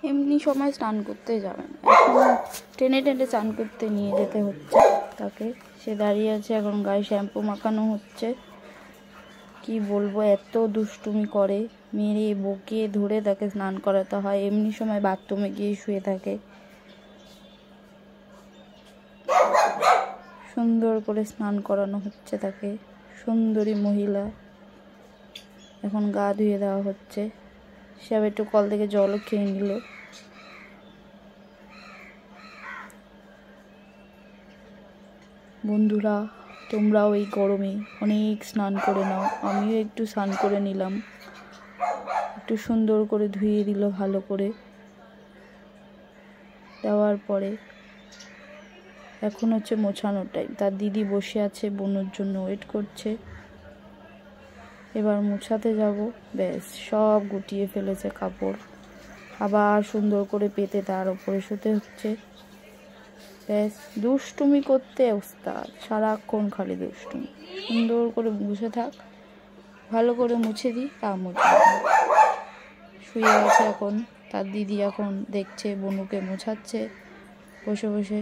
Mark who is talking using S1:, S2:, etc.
S1: এমনি সময় স্নান করতে যাবে না, এখন টেনে টেনে স্নান করতে নিয়ে যেতে হচ্ছে তাকে। সে দাঁড়িয়ে আছে, এখন গায়ে শ্যাম্পু মাখানো হচ্ছে। কি বলবো, এত দুষ্টুমি করে, মেরে বকে ধরে তাকে স্নান করাতে হয়। এমনি সময় বাথরুমে গিয়ে শুয়ে থাকে। সুন্দর করে স্নান করানো হচ্ছে তাকে, সুন্দরী মহিলা। এখন গা ধুয়ে দেওয়া হচ্ছে। সে আবার একটু কল থেকে জলও খেয়ে নিল। বন্ধুরা, তোমরাও এই গরমে অনেক স্নান করে নাও। আমিও একটু স্নান করে নিলাম, একটু সুন্দর করে ধুয়ে দিল ভালো করে। দেওয়ার পরে এখন হচ্ছে মোছানোর টাইম। তার দিদি বসে আছে, বোনের জন্য ওয়েট করছে। এবার মোছাতে যাব। ব্যাস, সব গুটিয়ে ফেলেছে কাপড়। আবার সুন্দর করে পেতে তার উপরে শুতে হচ্ছে। ব্যাস, দুষ্টুমি করতে ওস্তাদ, সারাক্ষণ খালি দুষ্টুমি। সুন্দর করে বসে থাক, ভালো করে মুছে দিই, তা মুছে শুয়ে আছে এখন। তার দিদি এখন দেখছে বনুকে মোছাচ্ছে বসে বসে।